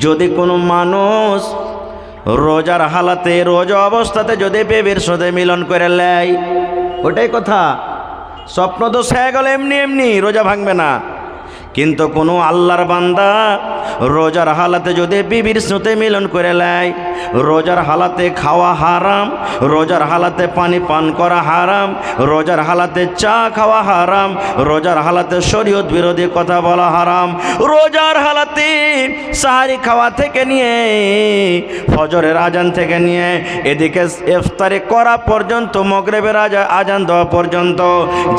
যদি কোনো মানুষ রোজার হালাতে রোজা অবস্থাতে যদি বেবির সাথে মিলন করে নেয়, ওটাই কথা। স্বপ্ন তো সে গেল এমনি এমনি, রোজা ভাঙবে না। কিন্তু কোনো আল্লাহর বান্দা রোজার হালাতে যদি বিবির সাথে মিলন করে নেয়, রোজার হালাতে খাওয়া হারাম, রোজার হালাতে পানি পান করা হারাম, রোজার হালাতে চা খাওয়া হারাম, রোজার হালাতে শরীয়ত বিরোধী কথা বলা হারাম, রোজার হালাতে সাহারি খাওয়া থেকে নিয়ে ফজরের আজান থেকে নিয়ে এদিকে ইফতারি করা পর্যন্ত, মাগরিবের আজান দেওয়া পর্যন্ত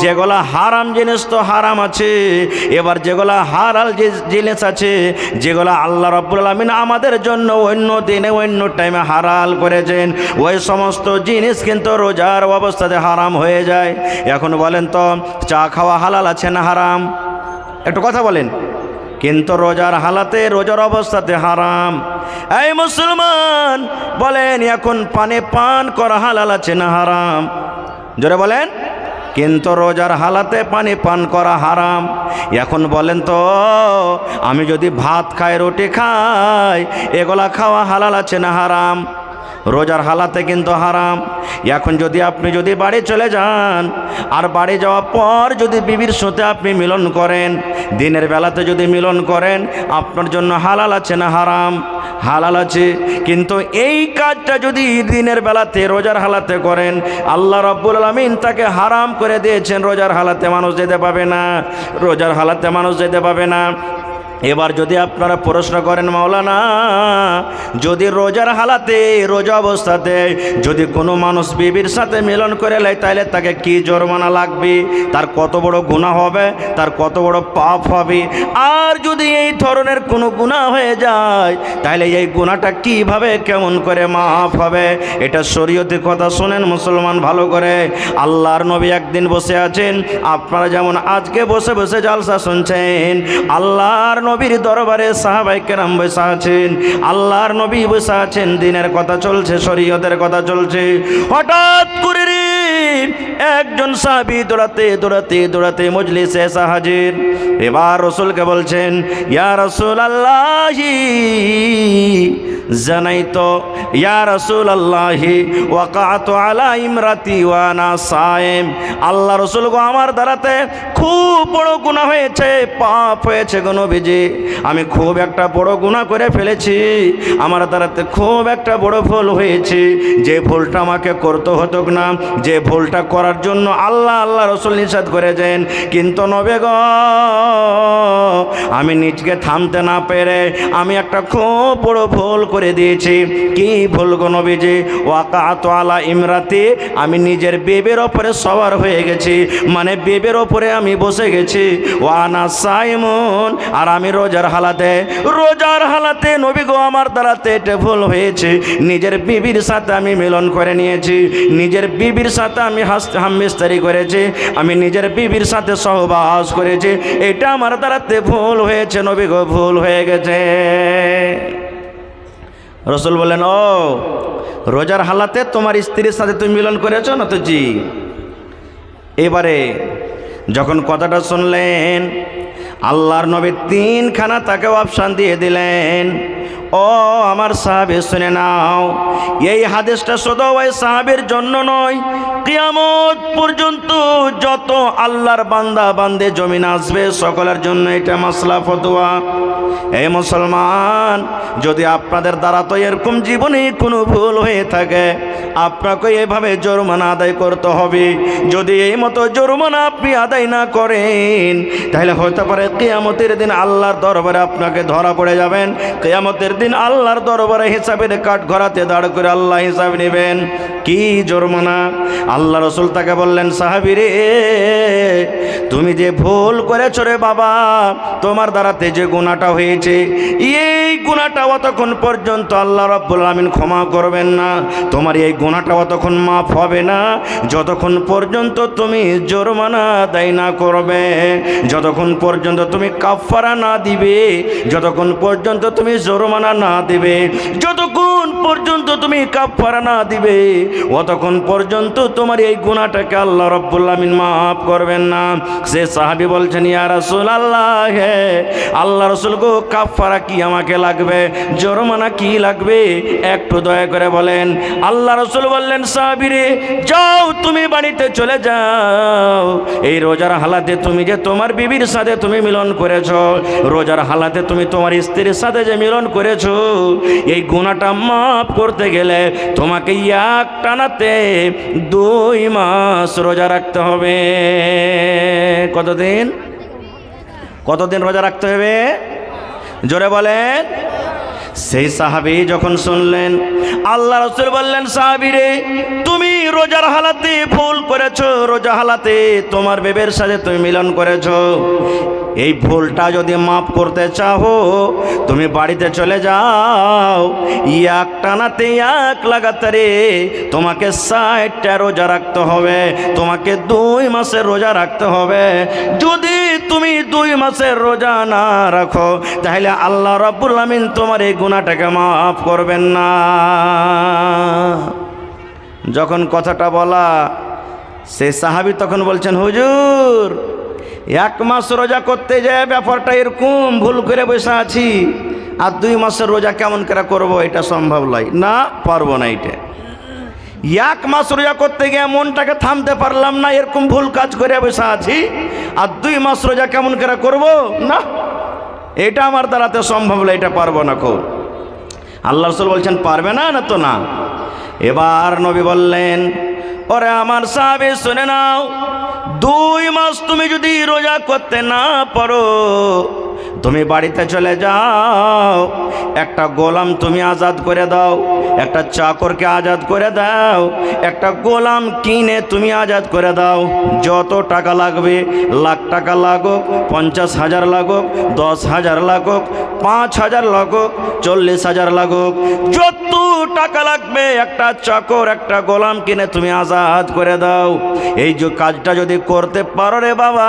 যেগুলা হারাম জিনিস তো হারাম আছে। এবার যেগুলা হালাল জিনিস আছে, যেগুলা আল্লাহ রাব্বুল আলামিন আমাদের জন্য অন্য দিনে অন্য টাইমে হালাল করেছেন, ওই সমস্ত জিনিস কিন্তু রোজার অবস্থাতে হারাম হয়ে যায়। এখন বলেন তো, চা খাওয়া হালাল আছে না হারাম? একটু কথা বলেন। কিন্তু রোজার হালাতে রোজার অবস্থাতে হারাম। এই মুসলমান বলেন, এখন পানি পান করা হালাল আছে না হারাম? জোরে বলেন। কিন্তু রোজার হালাতে পানি পান করা হারাম। এখন বলেন তো, আমি যদি ভাত খাই, রুটি খাই, এগুলা খাওয়া হালাল আছে না হারাম? রোজার হালাতে কিন্তু হারাম। এখন যদি আপনি যদি বাড়ি চলে যান, আর বাড়ি যাওয়ার পর যদি বিবির সাথে আপনি মিলন করেন, দিনের বেলাতে যদি মিলন করেন, আপনার জন্য হালাল আছে না হারাম? হালাল আছে। কিন্তু এই কাজটা যদি দিনের বেলাতে রোজার হালাতে করেন, আল্লাহ রাব্বুল আলামিন তাকে হারাম করে দিয়েছেন। রোজার হালাতে মানুষ যেতে পাবে না, রোজার হালাতে মানুষ যেতে পাবে না। এবার যদি আপনারা প্রশ্ন করেন, মাওলানা, যদি রোজার হালাতে রোজা অবস্থাতে যদি কোনো মানুষ বিবির সাথে মিলন করে নেয়, তাহলে তাকে কি জরিমানা লাগবে? তার কত বড় গুনাহ হবে? তার কত বড় পাপ হবে? আর যদি এই ধরনের কোনো গুনাহ হয়ে যায়, তাহলে এই গুনাহটা কিভাবে কেমন করে মাফ হবে? এটা শরীয়তের কথা। শোনেন মুসলমান ভালো করে। আল্লাহর নবী একদিন বসে আছেন, আপনারা যেমন আজকে বসে বসে জালসা শুনছেন, আল্লাহর নবীর দরবারে সাহাবায়ে কেরাম বসে আছেন, আল্লাহর নবী বসে আছেন, দিনের কথা চলছে, শরীয়তের কথা চলছে। হঠাৎ করে একজন সাহাবী দৌড়াতে দৌড়াতে দৌড়াতে মজলিসে এসে হাজির। এবার রাসূলকে বলছেন, ইয়া রাসূলুল্লাহি জানাইতো, ইয়া রাসূলুল্লাহি ওয়াকাতু আলা ইমরাতি ওয়া আনা সায়েম। আল্লাহ রাসূল গো, আমার দ্বারাতে খুব বড় গুনাহ হয়েছে, পাপ হয়েছে গো নবীজি। আমি খুব একটা বড় গুনাহ করে ফেলেছি, আমার দ্বারাতে খুব একটা বড় ভুল হয়েছে। যে ভুলটা আমাকে করতে হতো না, যে ভুলটা করার জন্য আল্লাহ রাসূল নিষেধ করেছেন, কিন্তু নবী গো, আমি নিজকে থামতে না পেরে আমি একটা খুব বড় ভুল করে দিয়েছি। কি ভুল গো নবীজি? ওয়াকাতু আলা ইমরাতি, আমি নিজের বেবের ওপরে সওয়ার হয়ে গেছি, মানে বেবের ওপরে আমি বসে গেছি। ওয়ানা সাইমুন, আর আমি রোজার হালাতে নবী গো, আমার দ্বারাতে এটা ভুল হয়েছে। নিজের বিবির সাথে আমি মিলন করে নিয়েছি, নিজের বিবির সাথে আমি হামবিস্তারি করেছি, আমি নিজের বিবির সাথে সহবাস করেছি। এটা আমার দ্বারাতে ভুল হয়েছে নবী গো, ভুল হয়ে গেছে। রাসূল বলেন, ও রোজার হালাতে তোমার স্ত্রীর সাথে তুমি মিলন করেছো না? তো জি। এবারে যখন কথাটা শুনলেন, আল্লাহর নবী তিনখানা তাকে অপশান দিয়ে দিলেন। ও আমার সাহাবী, শুনে নাও, এই হাদিসটা শুধু ওই সাহাবীর জন্য নয়, কিয়ামত পর্যন্ত যত আল্লাহর বান্দা বান্দে জমিন আসবে সকলের জন্য এটা মাসলা ফতোয়া। এই মুসলমান, যদি আপনাদের দ্বারা তো এরকম জীবনে কোনো ভুল হয়ে থাকে, আপনাকে এভাবে জরিমানা আদায় করতে হবে। যদি এই মতো জরিমানা আপনি আদায় না করেন, তাহলে হতে পারে কিয়ামতের দিন আল্লাহর দরবারে আপনাকে ধরা পড়ে যাবেন। কিয়ামতের দিন আল্লাহর দরবারে হিসাবের কাঠ ঘরাতে দাঁড় করে আল্লাহ হিসাব নেবেন। কি জরিমানা? আল্লাহ রাসূল তাকে বললেন, সাহাবী রে, তুমি যে ভুল করেছো রে বাবা, তোমার দ্বারাতে যে গুনাহটা হয়েছে, এই গুনাহটা অতক্ষণ পর্যন্ত আল্লাহ রাব্বুল আলামিন ক্ষমা করবেন না। তোমার এই গুনাহটা অতক্ষণ মাফ হবে না যতক্ষণ পর্যন্ত তুমি জরিমানা আদায় না করবে, যতক্ষণ পর্যন্ত তুমি কাফারা না দিবে, যতক্ষণ পর্যন্ত তুমি জরিমানা না দিবে, যতক্ষণ পর্যন্ত তুমি কাফারা না দিবে, অতক্ষণ পর্যন্ত তোমার এই গুনাহটাকে আল্লাহ রাব্বুল আমিন মাফ করবেন না। সে সাহাবী বলছেন, ইয়া রাসূলুল্লাহ, হে আল্লাহ রাসূল গো, কাফারা কি আমাকে লাগবে, জরিমানা কি লাগবে, একটু দয়া করে বলেন। আল্লাহ রাসূল বললেন, সাহাবী রে, যাও তুমি বাড়িতে চলে যাও। এই রোজার হালাতে তুমি যে তোমার বিবির সাথে তুমি মিলন করেছো, রোজার হালাতে তুমি তোমার স্ত্রীর সাথে যে মিলন করেছো, এই গুনাহটা মাফ করতে গেলে তোমাকে এক টানাতে 2 মাস রোজা রাখতে হবে। কতদিন? কতদিন রোজা রাখতে হবে? জোরে বলেন। সেই সাহাবী যখন শুনলেন, আল্লাহ রাসূল বললেন, সাহাবী রে, তুমি রোজার হালাতে ভুল করেছো, রোজা হালাতে তোমার বেবের সাথে তুমি মিলন করেছো। এই ভুলটা যদি মাফ করতে চাও, তুমি বাড়িতে চলে যাও, এক টানাতে এক লাগাতারে তোমাকে 60টা রোজা রাখতে হবে, তোমাকে 2 মাসের রোজা রাখতে হবে। যদি তুমি 2 মাসের রোজা না রাখো, তাহলে আল্লাহ রাব্বুল আমিন তোমার এই গুনাহটাকে মাফ করবেন না। যখন কথাটা বলা, সে সাহাবী তখন বলছেন, হুজুর, 1 মাস রোজা করতে যায় ব্যাপারটা এরকম, ভুল করে বসে আছি, আর 2 মাসের রোজা কেমন করে করবো, এটা সম্ভব নয়, না পারবো না। এটা 1 মাস রোজা করতে গিয়ে মনটাকে থামতে পারলাম না, এরকম ভুল কাজ করে বসে আছি, আর 2 মাস রোজা কেমন করে করবো, না, এটা আমার দ্বারাতে সম্ভব নয়, এটা পারবো না। খুব আল্লাহ রাসূল বলছেন, পারবে না, না তো না। এবার নবী বললেন, ওরে আমার সাহাবী শুনে নাও, 2 মাস তুমি যদি রোজা করতে না পারো, তুমি বাড়িতে চলে যাও, একটা গোলাম তুমি আজাদ করে দাও, একটা চাকরকে আজাদ করে দাও, একটা গোলাম কিনে তুমি আজাদ করে দাও। যত টাকা লাগবে, লাখ টাকা লাগুক, 50,000 লাগুক, 10,000 লাগুক, 5,000 লাগুক, 40,000 লাগুক, যত টাকা লাগবে, একটা চাকর একটা গোলাম কিনে তুমি আজাদ করে দাও। এই যে কাজটা যদি করতে পারো রে বাবা,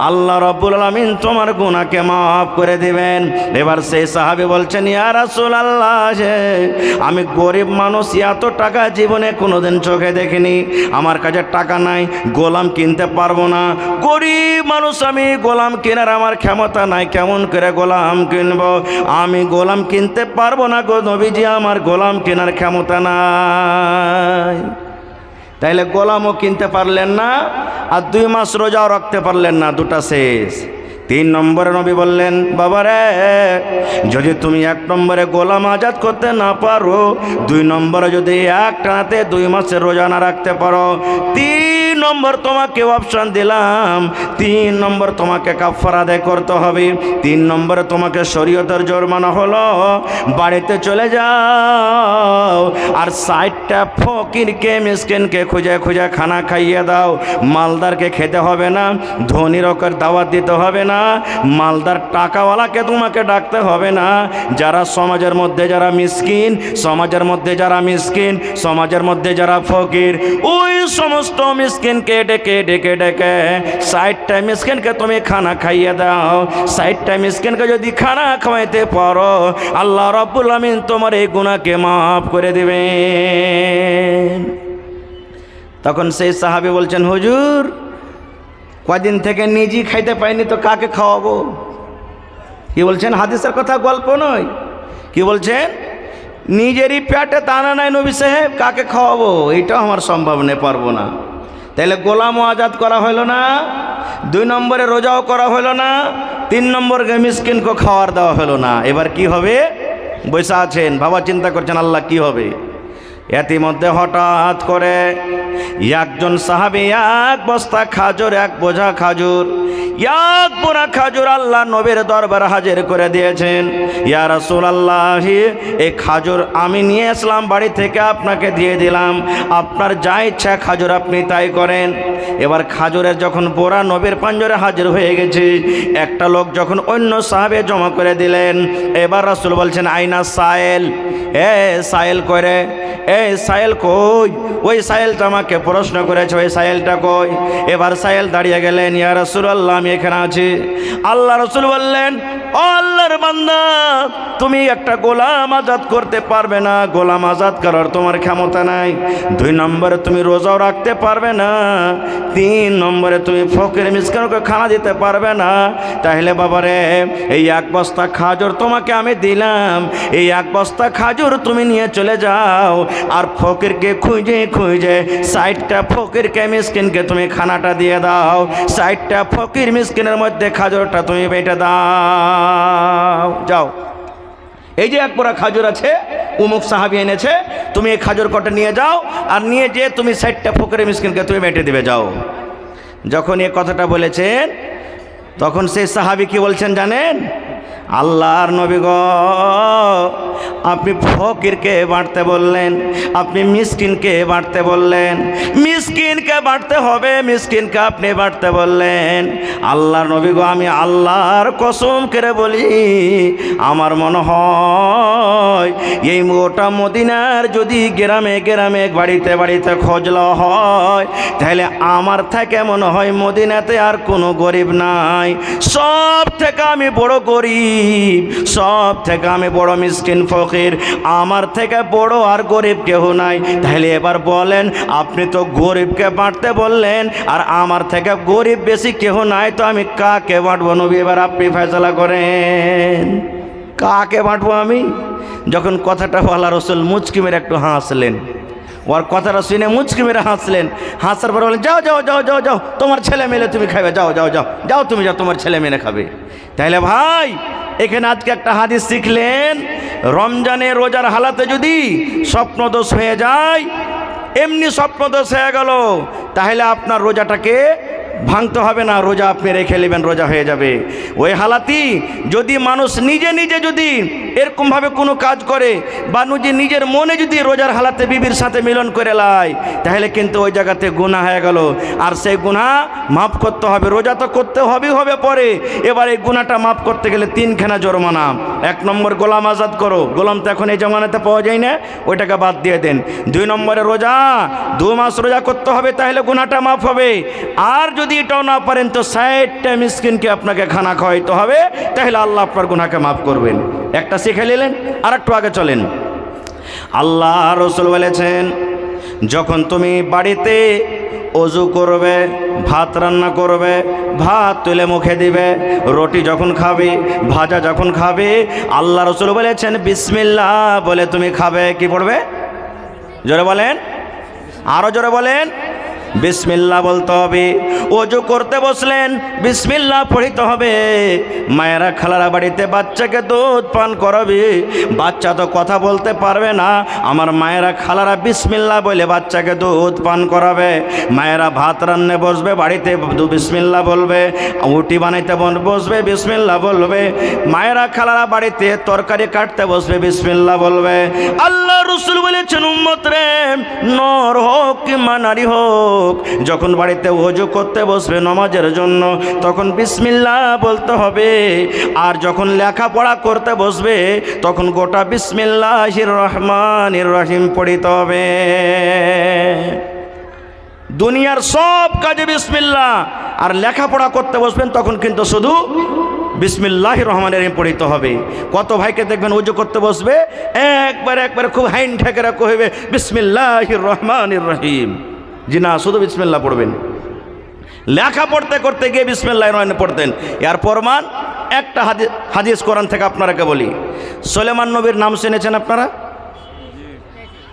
আল্লাহ রাব্বুল আমিন তোমার গুনাহকে মাফ করে দিবেন। এবার সেই সাহাবী বলছেন, ইয়া রাসূলুল্লাহ, আমি গরিব মানুষ, এত টাকা জীবনে কোনোদিন চোখে দেখিনি, আমার কাছে টাকা নাই, গোলাম কিনতে পারবো না, গরিব মানুষ আমি, গোলাম কেনার আমার ক্ষমতা নাই, কেমন করে গোলাম কিনবো, আমি গোলাম কিনতে পারবো না গো নবীজি, আমার গোলাম কেনার ক্ষমতা নাই। তাইলে গোলামও কিনতে পারলেন না, আর 2 মাস রোজাও রাখতে পারলেন না, দুটা শেষ। 3 নম্বরে নবী বললেন, বাবারে, যদি তুমি 1 নম্বরে গোলাম আজাদ করতে না পারো, 2 নম্বরে যদি এক টানাতে 2 মাসের রোজা না রাখতে পারো, 3 নম্বর তোমাকে অপশন দিলাম, 3 নম্বর তোমাকে কাফারা আদায় করতে হবে। 3 নম্বরে তোমাকে শরীয়তের জরিমানা হলো, বাড়িতে চলে যাও, আর 60টা ফকিরকে মিসকিনকে খুঁজে খুঁজে খানা খাইয়ে দাও। মালদারকে খেতে হবে না, ধনীর ওকে দাওয়াত দিতে হবে না, মালদার টাকাওয়ালাকে তোমাকে ডাকতে হবে না। যারা সমাজের মধ্যে যারা মিসকিন, সমাজের মধ্যে যারা মিসকিন, সমাজের মধ্যে যারা ফকির, ওই সমস্ত মিসকিনকে ডেকে ডেকে ডেকে 60টা মিসকিনকে তুমি খানা খাইয়ে দাও। 60টা মিসকিনকে যদি খানা খাওয়াইতে পারো, আল্লাহ রাব্বুল আমিন তোমার এই গুনাহকে মাফ করে দিবেন। তখন সেই সাহাবী বলছেন, হুজুর, কদিন থেকে নিজেই খাইতে পাইনি, তো কাকে খাওয়াবো? কি বলছেন? হাদিসের কথা, গল্প নয়। কি বলছেন? নিজেরই পেটে দানা নাই নবী সাহেব, কাকে খাওয়াবো? এটাও আমার সম্ভব নেই, পারবো না। তাহলে গোলামও আজাদ করা হইল না, 2 নম্বরে রোজাও করা হইল না, 3 নম্বর মিসকিনকে খাওয়ার দেওয়া হলো না। এবার কি হবে? বসে আছেন, বাবা চিন্তা করছেন আল্লাহ কি হবে। ইতিমধ্যে হঠাৎ করে একজন সাহাবী 1 বস্তা খাজুর, 1 বোঝা খাজুর, 1 বোরা খাজুর আল্লাহ নবীর দরবারে হাজির করে দিয়েছেন। ইয়া রাসূলুল্লাহ, এই খাজুর আমি নিয়ে আসলাম বাড়ি থেকে, আপনাকে দিয়ে দিলাম, আপনার যা ইচ্ছা খাজুর আপনি তাই করেন। এবার খাজুরের যখন বোরা নবীর পাঞ্জরে হাজির হয়ে গেছে, একটা লোক যখন অন্য সাহাবে জমা করে দিলেন, এবার রাসূল বলছেন, আইনা সায়েল, এ সায়েল করে, এই সাহেল কই, ওই সাহেলটা আমাকে প্রশ্ন করেছে, ওই সাহেলটা কই। এবার সাহেল দাঁড়িয়ে গেলেন, ইয়া রাসূলুল্লাহ আমি এখানে আছি। আল্লাহ রাসূল বললেন, ও আল্লাহর বান্দা, তুমি একটা গোলাম আজাদ করতে পারবে না, গোলাম আজাদ করার তোমার ক্ষমতা নাই। 2 নম্বরে তুমি রোজাও রাখতে পারবে না। 3 নম্বরে তুমি ফকির মিসকিনকে খানা দিতে পারবে না। তাহলে বাবারে, এই 1 বস্তা খাজুর তোমাকে আমি দিলাম, এই 1 বস্তা খাজুর তুমি নিয়ে চলে যাও, আর ফকিরকে খুঁজে খুঁজে 60টা ফকিরকে মিসকিনকে তুমি খানাটা দিয়ে দাও। 60টা ফকির মিসকিনের মধ্যে খাজুরটা তুমি বেটে দাও। যাও, এই যে 1 পোরা খাজুর আছে, উমুক সাহাবী এনেছে, তুমি এই খাজুর কটা নিয়ে যাও, আর নিয়ে যে তুমি 60টা ফকির মিসকিনকে তুমি বেটে দিবে, যাও। যখন এই কথাটা বলেছেন, তখন সেই সাহাবী কি বলছেন জানেন? আল্লাহর নবী গো, আপনি ফকিরকে বাঁটতে বললেন, আপনি মিসকিনকে বাঁটতে বললেন, মিসকিনকে বাঁটতে হবে, মিসকিনকে আপনি বাঁটতে বললেন। আল্লাহর নবী গো, আমি আল্লাহর কসম করে বলি, আমার মনে হয় এই গোটা মদিনার যদি গ্রামে গ্রামে বাড়িতে বাড়িতে খোঁজ লওয়া হয়, তাহলে আমার থেকে মনে হয় মদিনাতে আর কোনো গরিব নাই। সব থেকে আমি বড় গরিব, সব থেকে আমি বড় মিসকিন ফকির, আমার থেকে বড় আর গরিব কেউ নাই। তাহলে এবার বলেন, আপনি তো গরিবকে বাঁটতে বললেন, আর আমার থেকে গরিব বেশি কেউ নাই, তো আমি কাকে বাঁটবো নবী? এবার আপনি ফয়সালা করেন, কাকে বাঁটবো আমি? যখন কথাটা আল্লাহ রাসূল মুচকি মেরে একটু হাসলেন, ওর কথাটা শুনে মুচকি মেরে হাসলেন। হাসার পর বলেন, যাও যাও যাও যাও যাও, তোমার ছেলে মেলে তুমি খাবে, যাও যাও যাও যাও, তুমি যাও, তোমার ছেলে মেলে খাবে। তাইলে ভাই, এখানে আজকে একটা হাদিস শিখলেন, রমজানে রোজার হালাতে যদি স্বপ্নদোষ হয়ে যায়, এমনি স্বপ্নদোষ হয়ে গেল, তাহলে আপনার রোজাটাকে ভাঙতে হবে না, রোজা আপনি রেখে নেবেন, রোজা হয়ে যাবে। ওই হালাতি যদি মানুষ নিজে নিজে যদি এরকমভাবে কোনো কাজ করে, বা নিজের মনে যদি রোজার হালাতে বিবির সাথে মিলন করে লাই, তাহলে কিন্তু ওই জায়গাতে গুনাহ হয়ে গেল, আর সেই গুনাহ মাফ করতে হবে। রোজা তো করতে হবে পরে, এবার এই গুনাহটা মাফ করতে গেলে 3খানা জরিমানা। 1 নম্বর গোলাম আজাদ করো, গোলাম তো এখন এই জমানাতে পাওয়া যায় না, ওইটাকে বাদ দিয়ে দেন। 2 নম্বরে রোজা, 2 মাস রোজা করতে হবে, তাহলে গুনাহটা মাফ হবে। আর যদি এটাও না পারেন, তো 60টা মিসকিনকে আপনাকে খানা খাওয়াইতে হবে, তাহলে আল্লাহ আপনার গুনাহকে মাফ করবেন। একটা শিখে নিলেন, আর একটু আগে চলেন। আল্লাহ রাসূল বলেছেন, যখন তুমি বাড়িতে ওযু করবে, ভাত রান্না করবে, ভাত তুলে মুখে দিবে, রুটি যখন খাবে, ভাজা যখন খাবে, আল্লাহ রাসূল বলেছেন বিসমিল্লাহ বলে তুমি খাবে। কি পড়বে? জোরে বলেন, আরো জোরে বলেন। বিসমিল্লাহ বলতে হবে। ওযু করতে বসলেন, বিসমিল্লাহ পড়িতে হবে। মায়েরা খালারা বাড়িতে বাচ্চাকে দুধ পান করাবে, বাচ্চা তো কথা বলতে পারবে না, আমার মায়েরা খালারা বিসমিল্লাহ বলে বাচ্চাকে দুধ পান করাবে। মায়েরা ভাত রান্নে বসবে, বাড়িতে বিসমিল্লাহ বলবে, রুটি বানাইতে বসবে, বিসমিল্লাহ বলবে। মায়েরা খালারা বাড়িতে তরকারি কাটতে বসবে, বিসমিল্লাহ বলবে। আল্লাহ রাসূল বলেছেন, উম্মত রে, নর হোক কিংবা নারী হোক, যখন বাড়িতে ওযু করতে বসবে নামাজের জন্য, তখন বিসমিল্লাহ বলতে হবে। আর যখন লেখাপড়া করতে বসবে, তখন গোটা বিসমিল্লাহির রহমানির রহিম পড়িতে হবে। দুনিয়ার সব কাজে বিসমিল্লাহ, আর লেখাপড়া করতে বসবেন তখন কিন্তু শুধু বিসমিল্লাহির রহমানির রহিম পড়িতে হবে। কত ভাইকে দেখবেন ওযু করতে বসবে, একবার খুব হাইন ঠেকেরা কইবে বিসমিল্লাহির রহমানির রহিম। জি না, শুধু বিসমিল্লাহ পড়বেন। লেখা পড়তে করতে গিয়ে বিসমিল্লাহির রহমানির পড়তেন। এর প্রমাণ একটা হাদিস কোরআন থেকে আপনারাকে বলি। সুলাইমান নবীর নাম শুনেছেন আপনারা?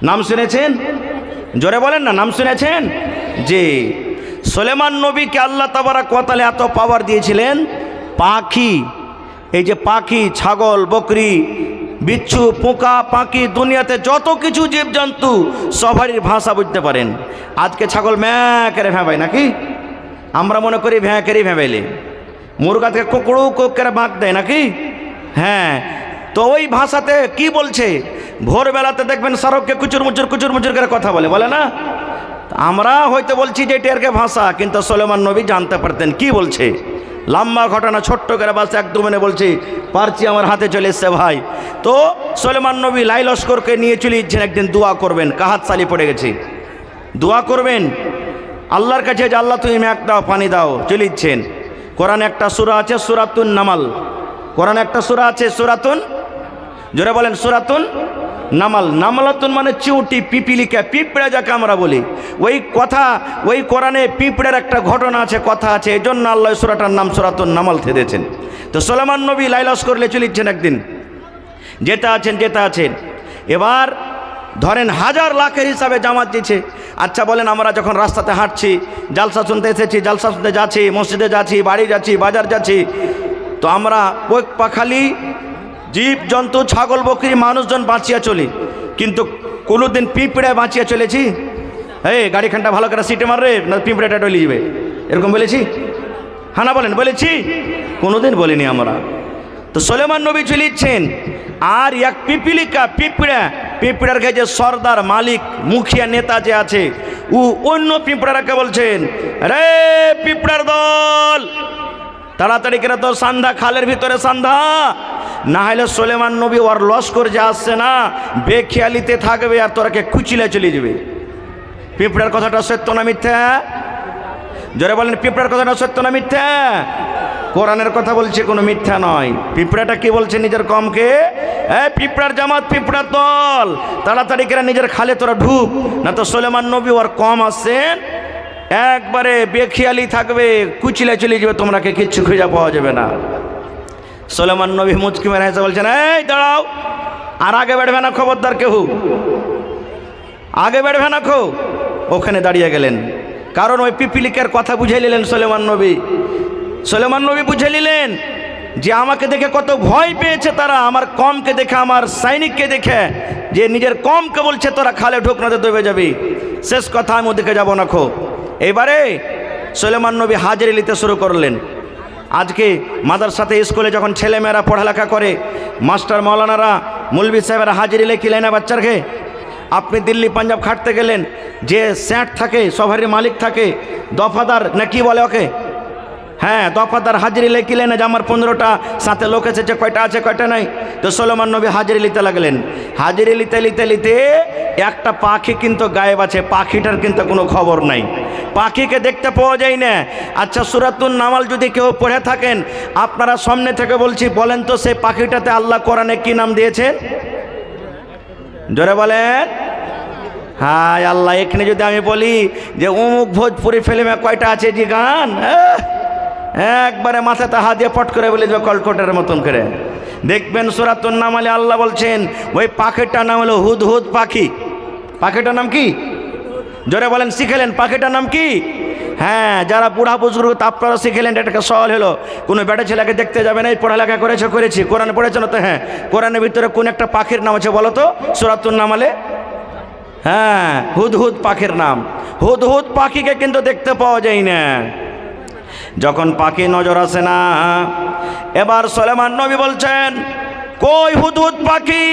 নাম শুনেছেন? জোরে বলেন না, নাম শুনেছেন? জি, সুলাইমান নবীকে আল্লাহ তাবারাক ওয়া তাআলা এত পাওয়ার দিয়েছিলেন, পাখি, এই যে পাখি, ছাগল, বকরি, বিচ্ছু, পোকা, পাখি, দুনিয়াতে যত কিছু জীবজন্তু সবারই ভাষা বুঝতে পারেন। আজকে ছাগল ম্যাঁ করে ভেবাই নাকি? আমরা মনে করি ভ্যাঁ করে ভেবাইলে। মুরগা থেকে কুকুরু করে বাঁক দেয় নাকি? হ্যাঁ, তো ওই ভাষাতে কি বলছে? ভোরবেলাতে দেখবেন সারককে কুচুর মুচুর করে কথা বলে না? আমরা হয়তো বলছি যে এটা এর ভাষা, কিন্তু সুলাইমান নবী জানতে পারতেন কি বলছে। লম্বা ঘটনা, ছোট্ট করে বাস এক দু মিনিটে বলছি, পারছি, আমার হাতে চলে এসছে ভাই। তো সুলেমান নবী লাই লস্করকে নিয়ে চলে যাচ্ছেন, একদিন দোয়া করবেন, কাহাত সালি পড়ে গেছে, দোয়া করবেন আল্লাহর কাছে যে আল্লাহ তুমি মেঘ দাও, পানি দাও, চলে যাচ্ছেন। কোরআনে একটা সূরা আছে সূরাতুন নামাল, কোরআনে একটা সূরা আছে সূরাতুন, জোরে বলেন সূরাতুন নামাল। নামালাতুন মানে চিউটি, পিপিলিকা, পিঁপড়া যাকে আমরা বলি। ওই কথা, ওই কোরআনে পিঁপড়ার একটা ঘটনা আছে, কথা আছে, এই জন্য আল্লাহ সূরাটার নাম সূরাতুন নামাল থেকেছেন। তো সুলেমান নবী লাইলাস করলে চলিচ্ছেন, একদিন যেতে আছেন। এবার ধরেন হাজার লাখের হিসাবে জামাত দিচ্ছে। আচ্ছা বলেন, আমরা যখন রাস্তাতে হাঁটছি, জালসা শুনতে এসেছি, জালসা শুনতে যাচ্ছি, মসজিদে যাচ্ছি, বাড়ি যাচ্ছি, বাজার যাচ্ছি, তো আমরা পোক পাখালি, জীব জন্তু, ছাগল বকরি, মানুষজন বাঁচিয়ে চলি, কিন্তু কোনোদিন পিঁপড়ায় বাঁচিয়ে চলেছি? এই গাড়িখানটা ভালো করে সিটে মারবে না পিঁপড়াটা ডলে যাবে, এরকম বলেছি? হ্যাঁ না বলেন, বলেছি? কোনোদিন বলিনি আমরা। তো সুলেমান নবী চলিচ্ছেন, আর এক পিপিলিকা, পিঁপড়ার যে সর্দার, মালিক, মুখিয়া, নেতা যে আছে, ও অন্য পিঁপড়াকে বলছেন, রে পিঁপড়ার দল, তাড়াতাড়ি করে তো সান্ধ্যা, খালের ভিতরে সান্ধ্যা, না হলে সুলেমান নবী ওর লস্কর যে আসছে না, বেখেয়ালিতে থাকবে আর তোরাকে কুচিলে চলে যাবে। পিঁপড়ার কথাটা সত্য না মিথ্যা? জোরে বলেন, পিঁপড়ার কথাটা সত্য না মিথ্যা? কোরআনের কথা বলছে, কোনো মিথ্যা নয়। পিঁপড়াটা কি বলছে নিজের কমকে, পিঁপড়ার জামাত, পিঁপড়ার দল, তাড়াতাড়ি করে নিজের খালে তোরা ঢুক, না তো সুলেমান নবী ওর কম আসছেন, একবারে বেখেয়ালি থাকবে, কুচিলে চলে যাবে, তোমরাকে কিচ্ছু খুঁজে পাওয়া যাবে না। সুলেমান নবী মুচকি মেরে হেসে বলছেন, এই দাঁড়াও, আর আগে বেড়বে না, খবরদার কেউ আগে বেড়বে না, ওখানে দাঁড়িয়ে গেলেন। কারণ ওই পিপিলিকার কথা বুঝে নিলেন সুলেমান নবী বুঝে নিলেন যে আমাকে দেখে কত ভয় পেয়েছে তারা, আমার কমকে দেখে, আমার সৈনিককে দেখে, যে নিজের কমকে বলছে তোরা খালে ঢুক না তো ডুবে যাবি, শেষ কথা আমি ওদিকে যাবো না। এবারে সুলেমান নবী হাজিরি নিতে শুরু করলেন। আজকে মাদ্রাসাতে, স্কুলে যখন ছেলেমেয়েরা পড়ালেখা করে, মাস্টার মৌলানারা, মৌলভী সাহেবেরা হাজিরি লেখিলেন না বাচ্চারকে। আপনি দিল্লি পাঞ্জাব খাটতে গেলেন, যে স্যাট থাকে, সভারই মালিক থাকে, দফাদার না কি বলে ওকে, হ্যাঁ দফাদার, হাজিরি লেখিলেন যে আমার 15টা সাথে লোক এসেছে, কয়টা আছে কয়টা নাই। তো সুলেমান নবী হাজিরি নিতে লাগলেন। হাজিরি নিতে একটা পাখি কিন্তু গায়েব আছে, পাখিটার কিন্তু কোনো খবর নাই, পাখিকে দেখতে পাওয়া যায় না। আচ্ছা, সূরাতুন নামাল যদি কেউ পড়ে থাকেন, আপনারা সামনে থেকে বলছি, বলেন তো সেই পাখিটাতে আল্লাহ কোরআনে কি নাম দিয়েছেন? জোরে বলেন। হ্যাঁ আল্লাহ, এখানে যদি আমি বলি যে অমুক ভোজপুরি ফিল্মে কয়টা আছে যে গান, একবারে মাথাতে হাত দিয়ে পট করে বলে যে কলকটের মতন করে দেখবেন। সূরাতুন নামালে আল্লাহ বলছেন ওই পাখিটার নাম হলো হুদহুদ পাখি। পাখিটার নাম কি? জোরে বলেন, শিখেলেন পাখিটার নাম কি? হ্যাঁ, যারা বুড়া বুজুর্গ আপনারা শিখেলেন, এটাকে সওয়াল হলো, কোনো বেটা ছেলেকে দেখতে যাবে না, এই পড়ালেখা করেছি, কোরআনে পড়েছে না তো? হ্যাঁ, কোরআনের ভিতরে কোন একটা পাখির নাম আছে বলো তো সূরাতুন নামালে? হ্যাঁ, হুদহুদ পাখির নাম। হুদহুদ পাখিকে কিন্তু দেখতে পাওয়া যায় না। যখন পাখি নজর আসে না, এবার সুলেমান নবী বলছেন, কই হুদহুদ পাখি,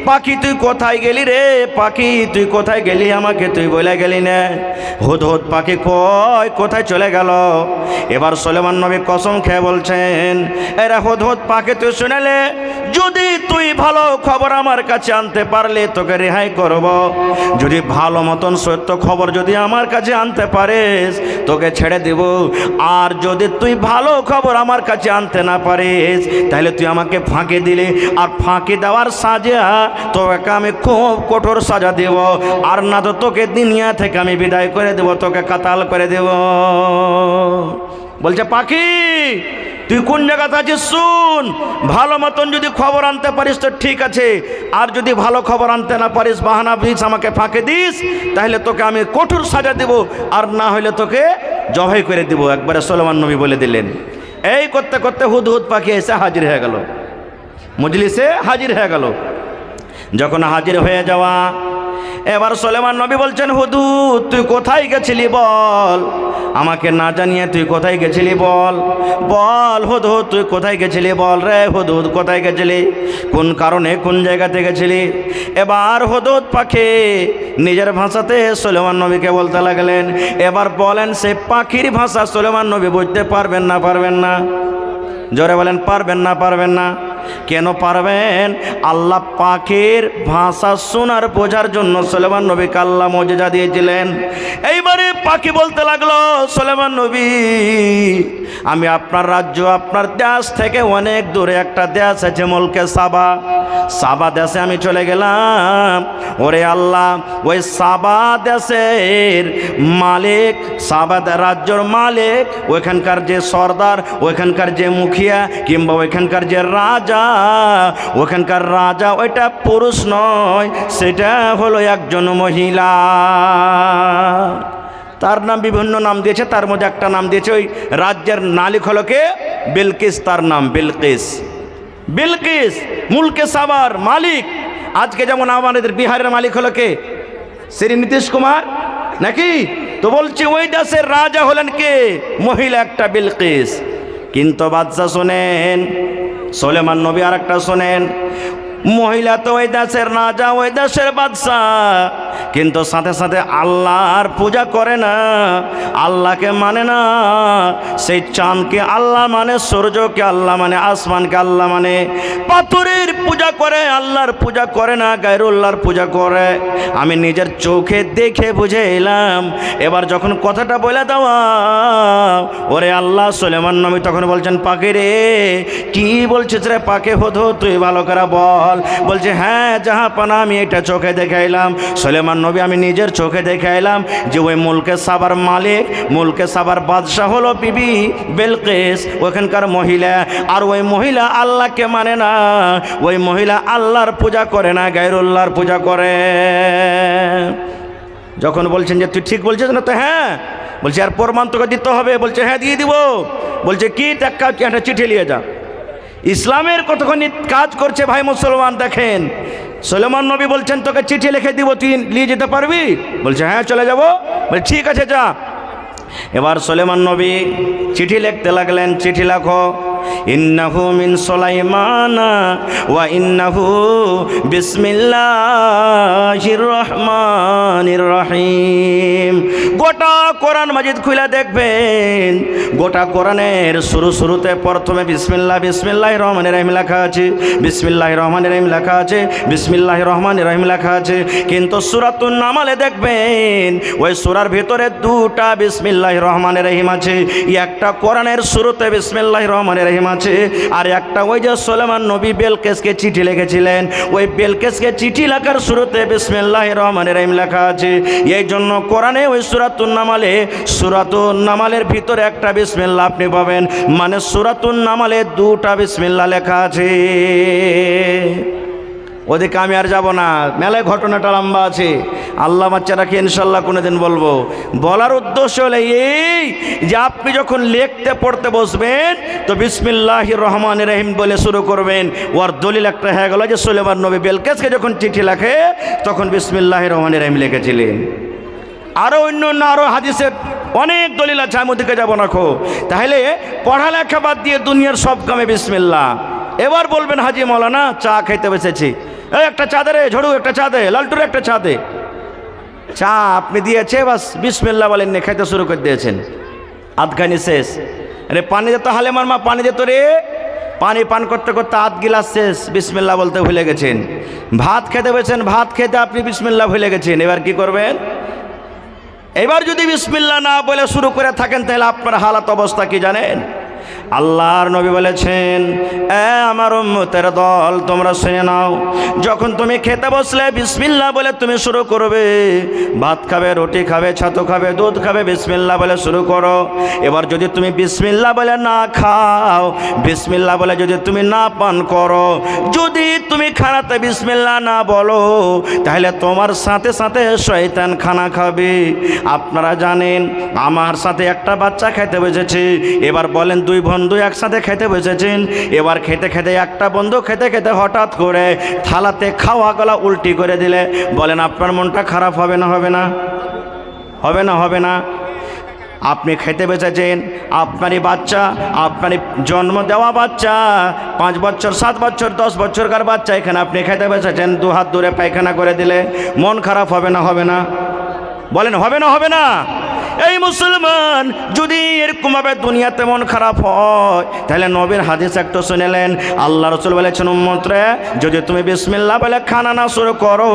পাখি তুই কোথায় গেলি রে, পাখি তুই কোথায় গেলি, আমাকে তুই বলে গেলি না। হুদহুদ পাখি কোথায় চলে গেল? এবার সুলেমান নবী কসম খেয়ে বলছেন, এরা হুদহুদ পাখি তুই শুনেলে, যদি তুই ভালো খবর আমার কাছে আনতে পারলে তোকে রেহাই করব, যদি ভালো মতন সত্য খবর যদি আমার কাছে আনতে পারিস তোকে ছেড়ে দেব, আর যদি তুই ভালো খবর আমার কাছে আনতে না পারিস তাহলে তুই আমাকে ফাঁকি দিলে, আর ফাঁকি দেওয়ার সাজা তোকে আমি খুব কঠোর সাজা দেব, আর না তো তোকে দুনিয়া থেকে আমি বিদায় করে দেব, তোকে কাতাল করে দেব। বলছে পাখি তুই কোন জায়গাতে আছিস শুন, ভালো মতন যদি খবর আনতে পারিস তো ঠিক আছে, আর যদি ভালো খবর আনতে না পারিস, বাহানা দিস, আমাকে ফাঁকে দিস, তাহলে তোকে আমি কঠোর সাজা দেব, আর না হলে তোকে জবাই করে দেব। একবারে সুলেমান নবী বলে দিলেন। এই করতে করতে হুদহুদ পাখি এসে হাজির হয়ে গেল, মজলিসে হাজির হয়ে গেল। যখন হাজির হয়ে যাওয়া, এবার সুলেমান নবী বলছেন, হুদহুদ তুই কোথায় গেছিলি বল, আমাকে না জানিয়ে তুই কোথায় গেছিলি বল, বল হুদহুদ তুই কোথায় গেছিলি, বল রে হুদহুদ কোথায় গেছিলি, কোন কারণে কোন জায়গাতে গেছিলি। এবার হুদহুদ পাখি নিজের ভাষাতে সুলেমান নবীকে বলতে লাগলেন। এবার বলেন সে পাখির ভাষা সুলেমান নবী বুঝতে পারবেন না পারবেন না? জোরে বলেন পারবেন না পারবেন না? কেন পারবেন? আল্লাহ পাখির ভাষা শোনার বোঝার জন্য সুলেমান নবীকে আল্লাহ মুজিজা দিয়েছিলেন। এইবারে পাখি বলতে লাগলো, সুলেমান নবী আমি আপনার রাজ্য আপনার দেশ থেকে অনেক দূরে একটা দেশ আছে মুলকে সাবা, সাবা দেশে আমি চলে গেলাম। ওরে আল্লাহ ওই সাবা দেশের মালিক, সাবা রাজ্যর মালিক, ওইখানকার যে সর্দার, ওইখানকার যে মুখিয়া কিংবা ওইখানকার যে রাজা, ওখানকার রাজা ওইটা পুরুষ নয়, সেটা হলো একজন মহিলা। তার নাম বিভিন্ন নাম দিয়েছে, তার মধ্যে একটা নাম দিয়েছে ওই রাজ্যের মালিক হলো কে? বিলকিস, তার নাম বিলকিস। বিলকিস মুলকে সাবার মালিক। আজকে যেমন আমাদের বিহারের মালিক হলো কে? শ্রী নীতিশ কুমার নাকি? তো বলছে ওই দেশের রাজা হলেন কে? মহিলা একটা বিলকিস। কিন্তু বাদশা শোনেন, সুলেমান নবী আর একটা শোনেন, মহিলা তো ওই দেশের রাজা, ওই দেশের বাদশা, কিন্তু সাথে সাথে আল্লাহর পূজা করে না, আল্লাহকে মানে না। সেই চাঁদকে আল্লাহ মানে, সূর্যকে আল্লাহ মানে, আসমানকে আল্লাহ মানে, পাথরের পূজা করে, আল্লাহর পূজা করে না, গায়রুল্লাহর পূজা করে। আমি নিজের চোখে দেখে বুঝে এলাম। এবার যখন কথাটা বলে দেওয়া, ওরে আল্লাহ সুলেমান নবী তখন বলছেন, পাখি রে কি বলছিস রে পাখি, হতো তুই ভালো করে বল। বলছে হ্যাঁ জাহাপানা আমি এটা চোখে দেখে এলাম। সুলেমান নবী আমি নিজের চোখে দেখে এলাম যে ওই মুলকে সাবার মালিক, মুলকে সাবার বাদশাহ হলো বিবি বিলকিস, ওখানকার মহিলা। আর ওই মহিলা আল্লাহকে মানে না, ওই মহিলা আল্লাহর পূজা করে না, গায়রুল্লাহর পূজা করে। যখন বলছেন যে তুই ঠিক বলছিস না, তো হ্যাঁ বলছে আর প্রমাণ তোকে দিতে হবে। বলছে হ্যাঁ দিয়ে দিব। বলছে কি? একটা চিঠি নিয়ে যা। ইসলামের কতখানি কাজ করছে ভাই মুসলমান দেখেন। সুলেমান নবী বলছেন তোকে চিঠি লিখে দিব, তুই নিয়ে যেতে পারবি? বলছে হ্যাঁ চলে যাব। বলে ঠিক আছে যা। এবার সুলেমান নবী চিঠি লিখতে লাগলেন। চিঠি লেখো, ইন্নাহু মিন সুলাইমানা ওয়া ইন্নাহু বিসমিল্লাহির রহমানির রহিম। গোটা কোরআন মাজিদ খুলে দেখবেন, গোটা কোরআনের শুরুতে প্রথমে বিসমিল্লাহ, বিসমিল্লাহির রহমানির রহিম লেখা আছে, বিসমিল্লাহির রহমানির রহিম লেখা আছে, বিসমিল্লাহির রহমানির রহিম লেখা আছে। কিন্তু সূরাতুন নামলে দেখবেন ওই সূরার ভিতরে দুটা বিসমিল্লাহির রহমানির রহিম আছে। একটা কোরআনের শুরুতে বিসমিল্লাহির রহমানির রহিম আছে, আর একটা ওই যে সুলেমান নবী বেলকেসকে চিঠি লিখেছিলেন, ওই বেলকেসকে চিঠি লেখার শুরুতে বিসমিল্লাহির রহমানির রহিম লেখা আছে। এই জন্য কোরআনে ওই সূরাতুন নামালের ভিতরে একটা বিসমিল্লাহ আপনি পাবেন, মানে সূরাতুন নামালে দুটা বিসমিল্লাহ লেখা আছে। ওদিকে আমি আর যাব না, মেলায় ঘটনাটা লম্বা আছে, আল্লাহ বাচ্চারাকে ইনশাল্লাহ কোনোদিন বলবো। বলার উদ্দেশ্য হলো এই যে আপনি যখন লিখতে পড়তে বসবেন তো বিসমিল্লাহির রহমানির রহিম বলে শুরু করবেন। ওর দলিল একটা হয়ে গেল যে সুলেমান নবী বেলকেসকে যখন চিঠি লেখে তখন বিসমিল্লাহির রহমানির রহিম লিখেছিলেন। আরও অন্য আরও হাদিসের অনেক দলিল আছে, আমি ওদিকে যাবো না। তাহলে পড়ালেখা বাদ দিয়ে দুনিয়ার সব কামে বিসমিল্লাহ। এবার বলবেন হাজি মৌলানা চা খাইতে বসেছি, এই একটা চা দে রে ঝড়ু, একটা চা দে, লালটুর একটা চা দে। চা আপনি দিয়েছে, বাস বিসমিল্লাহ বলেন নে, খাইতে শুরু করে দিয়েছেন, আধখানি শেষ। আরে পানি যেত হালেমার মা, পানি যেত রে, পানি পান করতে করতে আধ গিলাস শেষ, বিসমিল্লাহ বলতে ভুলে গেছেন। ভাত খেতে বসেছেন, ভাত খেতে আপনি বিসমিল্লাহ ভুলে গেছেন। এবার কি করবেন? এবার যদি বিসমিল্লাহ না বলে শুরু করে থাকেন তাহলে আপনার হালাত অবস্থা কি জানেন? আল্লাহর নবী বলেছেন, আমার উম্মতের দল তোমরা শুনে নাও, যখন তুমি খেতে বসলে বিসমিল্লাহ বলে তুমি শুরু করবে। ভাত খাবে, রুটি খাবে, ছাতু খাবে, দুধ খাবে, বিসমিল্লাহ বলে শুরু করো। এবার যদি তুমি বিসমিল্লাহ বলে না খাও, বিসমিল্লাহ বলে যদি তুমি না পান করো, যদি তুমি খানাতে বিসমিল্লাহ না বলো, তাহলে তোমার সাথে সাথে শয়তান খানা খাবে। আপনারা জানেন আমার সাথে একটা বাচ্চা খেতে বসেছে। এবার বলেন দুই বন্ধু একসাথে খেতে বসেছেন। এবার খেতে খেতে একটা বন্ধু খেতে খেতে হঠাৎ করে থালাতে খাওয়া গলা উল্টি করে দিলে, বলেন আপনার মনটা খারাপ হবে না? হবে না? হবে না? হবে না? আপনি খেতে বেঁচেছেন, আপনারই বাচ্চা, আপনারই জন্ম দেওয়া বাচ্চা, 5 বছর 7 বছর 10 বছরকার বাচ্চা, এখানে আপনি খেতে বেঁচেছেন, 2 হাত দূরে পায়খানা করে দিলে মন খারাপ হবে না? হবে না? বলেন হবে না? হবে না? এই মুসলমান, যদি এরকমভাবে দুনিয়াতে মন খারাপ হয়, তাহলে নবীর হাদিস একটু শুনেলেন। আল্লাহ রাসূল বলেছেন, উম্মতরে, যদি তুমি বিসমিল্লাহ বলে খানা না শুরু করো,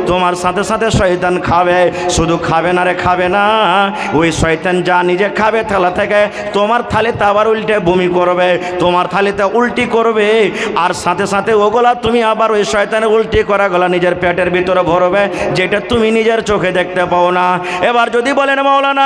তোমার সাথে সাথে শয়তান খাবে। শুধু খাবে না রে, খাবে না, ওই শয়তান যা নিজে খাবে থালা থেকে, তোমার থালিতে আবার উল্টে বমি করবে, তোমার থালিতে উল্টি করবে, আর সাথে সাথে ওগুলা তুমি আবার ওই শয়তানের উল্টি করা গলা নিজের পেটের ভিতরে ভরবে, যেটা তুমি নিজের চোখে দেখতে পাও না। এবার যদি বলেন মাওলানা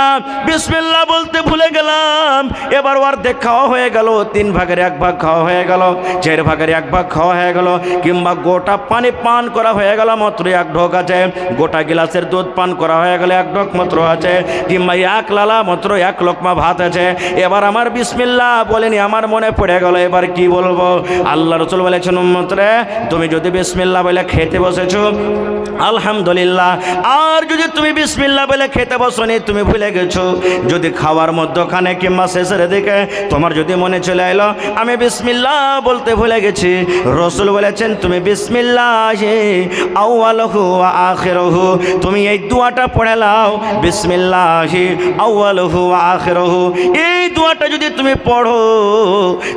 বিসমিল্লাহ বলতে ভুলে গেলাম, এবার অর্ধেক খাওয়া হয়ে গেল, 3 ভাগের 1 ভাগ খাওয়া হয়ে গেল, 4 ভাগের 1 ভাগ খাওয়া হয়ে গেল, কিংবা গোটা পানি পান করা হয়ে গেল মাত্র 1 ঢোক আছে, গোটা গিলাসের দুধ পান করা হয়ে গেলে 1 ঢোক মাত্র আছে, কিংবা 1 লালা মাত্র 1 লোকমা ভাত আছে, এবার আমার বিসমিল্লাহ বলেনি, আমার মনে পড়ে গেল, এবার কি বলবো? আল্লাহ রাসূল বলেছেন, উম্মতরে, তুমি যদি বিসমিল্লাহ বলে খেতে বসেছো, আলহামদুলিল্লাহ। আর যদি তুমি বিসমিল্লাহ বলে খেতে বসনি, তুমি ভুলে গেছো, যদি খাওয়ার মধ্যখানে কিংবা শেষের দিকে তোমার যদি মনে চলে এলো আমি বিসমিল্লাহ বলতে ভুলে গেছি, রাসূল বলেছেন তুমি বিসমিল্লাহি আউয়ালুহু ওয়া আখিরুহু, তুমি এই দোয়াটা পড়ে নাও, বিসমিল্লাহি আউয়ালুহু ওয়া আখিরুহু। এই দোয়াটা যদি তুমি পড়ো,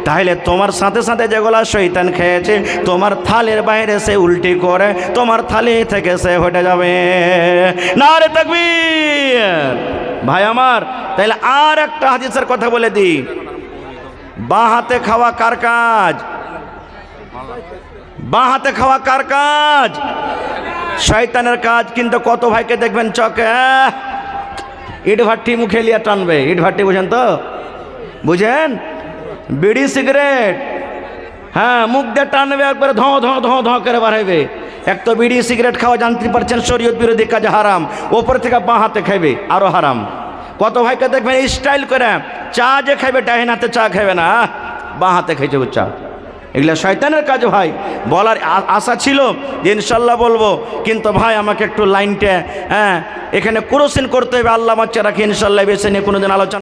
তাহলে তোমার সাথে সাথে যেগুলা শয়তান খেয়েছে, তোমার থালির বাইরে সে উল্টি করে তোমার থালি থেকে সে হটে যাবে। নারে তাকবীর। ভাই আমার, তাহলে আর একটা হাদিসের কথা বলে দিই, বাঁ হাতে খাওয়া কার কাজ? বাঁ হাতে খাওয়া কার কাজ? শয়তানের কাজ। কিন্তু কত ভাইকে দেখবেন চকে ইট ভাট্টি মুখে লিয়ে টানবে। ইট ভাট্টি বুঝেন তো? বুঝেন? বিড়ি সিগারেট, হ্যাঁ, মুখ দিয়ে টানবে, একবারে ধঁ ধঁ ধঁ ধঁ করে বাড়াইবে। এক তো বিড়ি সিগারেট খাওয়া জানতে পারছেন শরীয়ত বিরোধী কাজ, হারাম, ওপর থেকে বাঁ হাতে খাইবে, আরো হারাম। কত ভাইকে দেখবেন স্টাইল করে চা যে খাইবে, ডাইন হাতে চা খাইবে না, বাঁ হাতে খাইছে চা। এগুলো শয়তানের কাজ ভাই। বলার আশা ছিল যে ইনশাল্লাহ বলবো, কিন্তু ভাই আমাকে একটু লাইনটা, হ্যাঁ, এখানে ক্রসিং করতে হবে। আল্লাহ বাচ্চা রাখি, ইনশাল্লাহ বেছে নিয়ে কোনোদিন আলোচনা